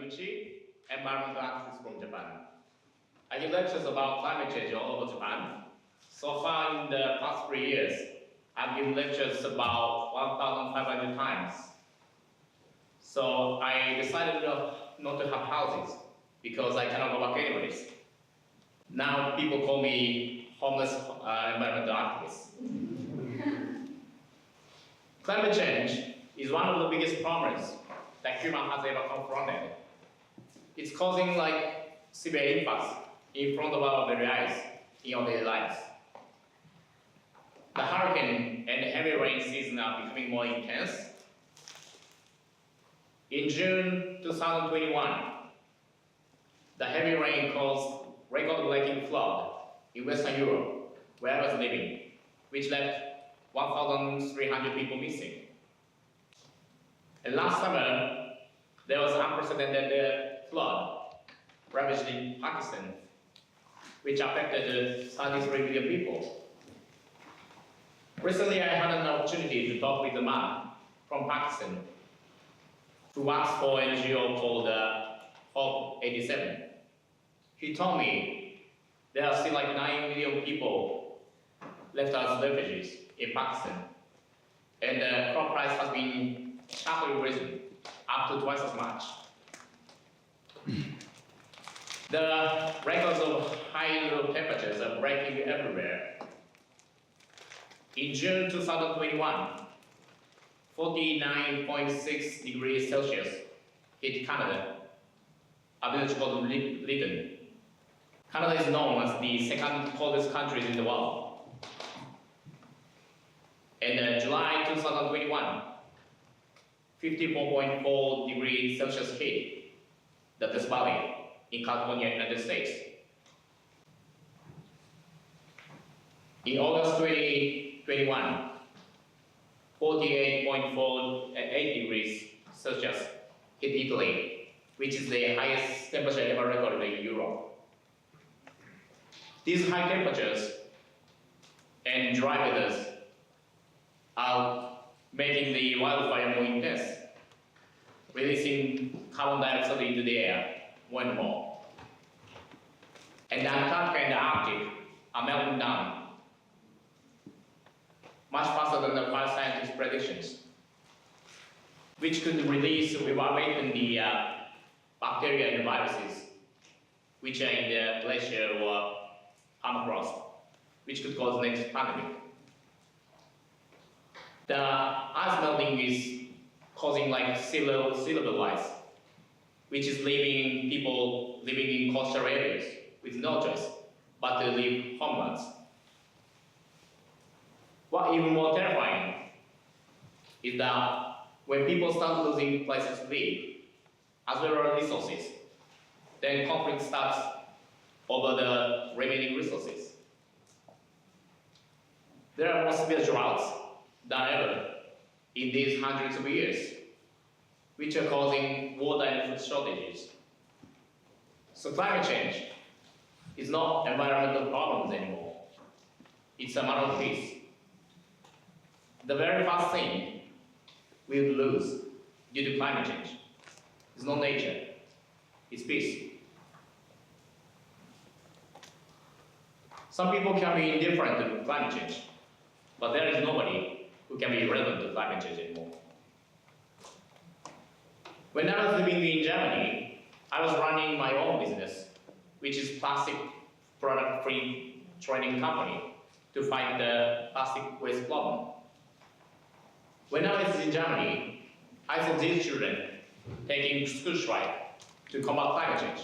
Taniguchi, environmental activist from Japan. I give lectures about climate change all over Japan. So far in the past 3 years, I've given lectures about 1,500 times. So I decided not to have houses because I cannot go back anyways. Now people call me homeless environmental activist. Climate change is one of the biggest problems that human has ever confronted. It's causing severe impacts in front of our very eyes in our daily lives. The hurricane and heavy rain season are becoming more intense. In June 2021, the heavy rain caused record-breaking flood in Western Europe, where I was living, which left 1,300 people missing. And last summer, there was unprecedented flood ravaged in Pakistan, which affected 33 million people. Recently, I had an opportunity to talk with a man from Pakistan who works for an NGO called Hope 87. He told me there are still 9 million people left as refugees in Pakistan, and the crop price has been sharply risen, up to twice as much. The records of high low temperatures are breaking everywhere. In June 2021, 49.6 degrees Celsius hit Canada, a village called Lytton. Canada is known as the second coldest country in the world. In July 2021, 54.4 degrees Celsius hit the Death Valley in California, United States. In August 2021, 48.48 degrees Celsius hit Italy, which is the highest temperature ever recorded in Europe. These high temperatures and dry weathers are making the wildfire more intense, releasing carbon dioxide into the air more and more. And the Antarctica and the Arctic are melting down much faster than the past scientists' predictions, which could release or evaporate the bacteria and viruses which are in the glacier or permafrost, which could cause the next pandemic. The ice melting is causing sea level rise, which is leaving people living in coastal areas with no choice but to leave homelands. What even more terrifying is that when people start losing places to live, as well as resources, then conflict starts over the remaining resources. There are more severe droughts than ever in these hundreds of years, which are causing water and food shortages. So climate change is not environmental problems anymore. It's a matter of peace. The very first thing we would lose due to climate change is not nature, it's peace. Some people can be indifferent to climate change, but there is nobody who can be relevant to climate change anymore. When I was living in Germany, I was running my own business, which is plastic product-free trading company to fight the plastic waste problem. When I was in Germany, I saw these children taking school strike to combat climate change,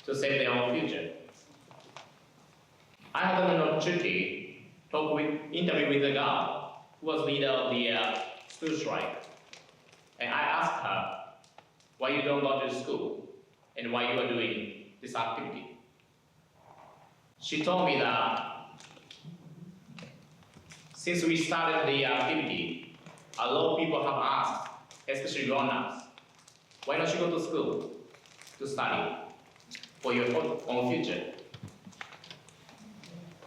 to save their own future. I had an opportunity to interview with a girl who was leader of the school strike, and I asked her why you don't go to school and why you are doing this activity. She told me that since we started the activity, a lot of people have asked, especially grown-ups, why don't you go to school to study for your own future?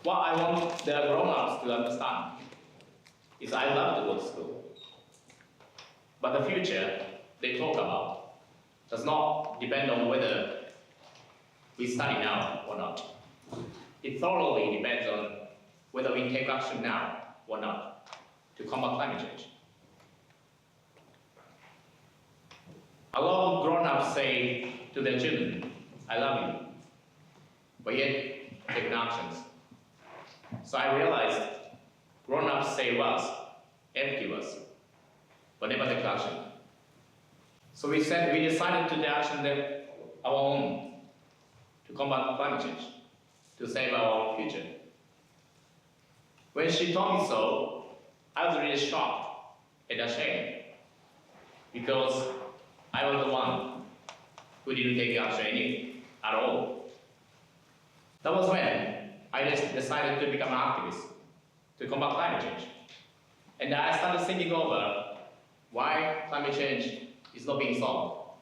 What I want the grown-ups to understand is I love to go to school, but the future they talk about does not depend on whether we study now or not. It thoroughly depends on whether we take action now or not to combat climate change. A lot of grown-ups say to their children, I love you, but yet take no actions. So I realized grown-ups say words, empty words, but never take action. So we decided to take action our own to combat climate change, to save our future. When she told me so, I was really shocked and ashamed because I was the one who didn't take action at all. That was when I just decided to become an activist to combat climate change. And I started thinking over why climate change is not being solved.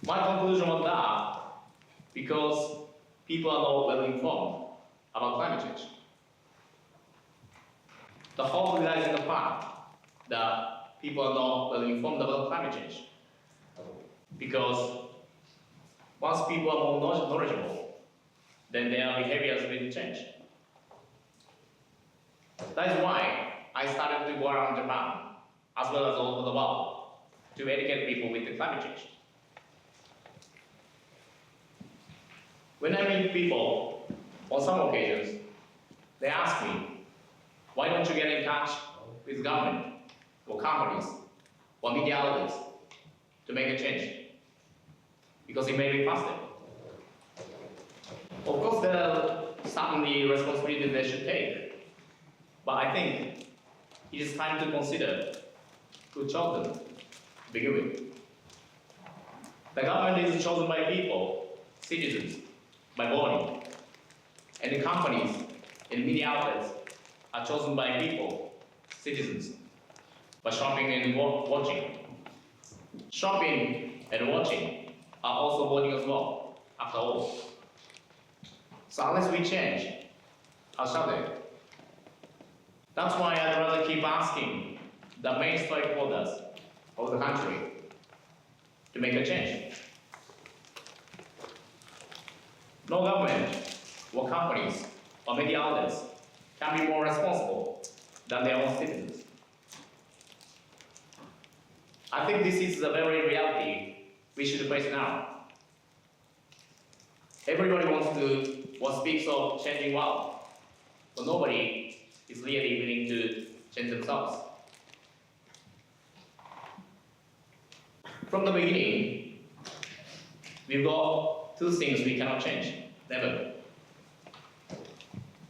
My conclusion was that because people are not well informed about climate change. The hope lies in the fact that people are not well informed about climate change. Because once people are more knowledgeable, then their behaviors will change. That is why I started to go around Japan, as well as all over the world, to educate people with the climate change. When I meet people, on some occasions, they ask me, why don't you get in touch with government, or companies, or media outlets to make a change? Because it may be faster. Of course, there are certainly responsibilities they should take, but I think it is time to consider who chose them to begin with. The government is chosen by people, citizens, by voting, and the companies and media outlets are chosen by people, citizens, by shopping and watching. Shopping and watching are also voting as well, after all. So unless we change, how shall they? That's why I'd rather keep asking the main stakeholders of the country to make a change. No government, or companies, or media outlets can be more responsible than their own citizens. I think this is the very reality we should face now. Everybody speaks of changing world, but nobody is really willing to change themselves. From the beginning, we've got two things we cannot change, never,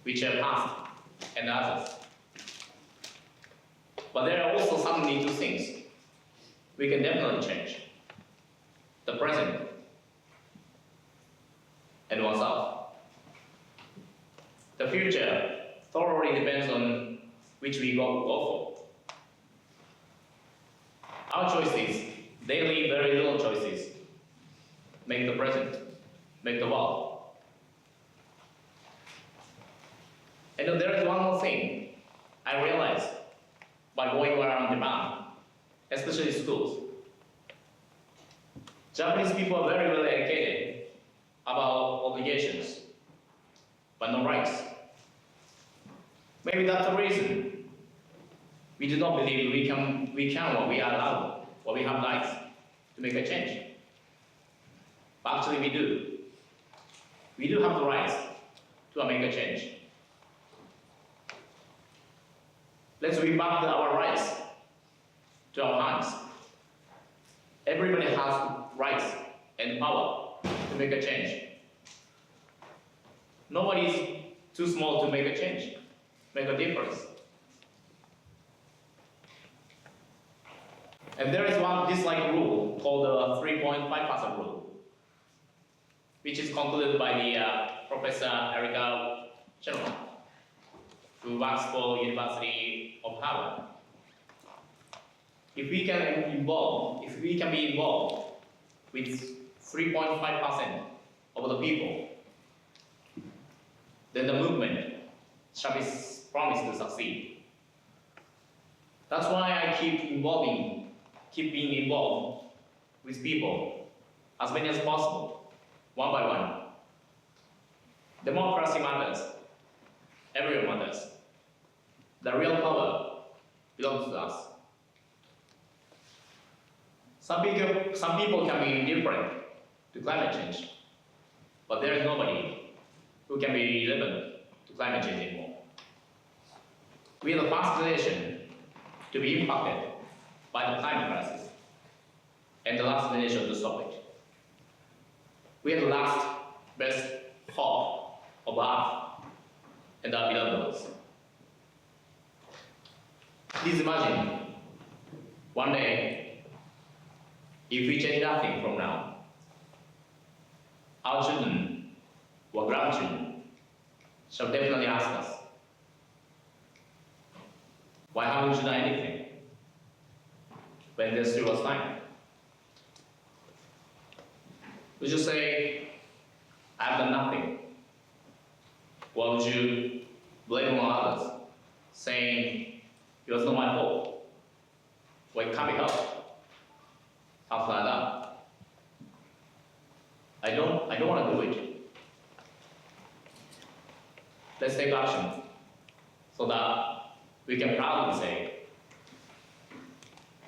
which are past and others. But there are also suddenly two things we can definitely change: the present and oneself. The future thoroughly depends on which we go for. Our choices, daily very little choices, make the present, make the world. And there is one more thing I realized by going around Japan, especially schools. Japanese people are very well educated about obligations, but no rights. Maybe that's the reason we do not believe we can or we are allowed or we have rights to make a change. But actually we do. We do have the rights to make a change. Let's bring back our rights to our hands. Everybody has rights and power to make a change. Nobody is too small to make a change, make a difference. And there is one dislike rule called the 3.5% rule, which is concluded by the Professor Erica Chenoweth, who works for University of Harvard. If we can be involved with 3.5% of the people, then the movement shall be promised to succeed. That's why I keep being involved with people, as many as possible, one by one. Democracy matters. Everyone matters. The real power belongs to us. Some people can be indifferent to climate change, but there is nobody who can be relevant to climate change anymore. We are the first generation to be impacted by the climate crisis, and the last generation to stop it. We are the last best hope of Earth and our beloved ones. Please imagine, one day, if we change nothing from now, our children or grandchildren shall definitely ask us, why haven't you done anything when there still was time? Would you say, I've done nothing? Or would you blame on others, saying, it was not my fault, or it can't be helped? Something like that. I don't want to do it. Let's take action so that we can proudly say,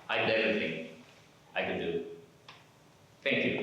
I did everything I could do. Thank you.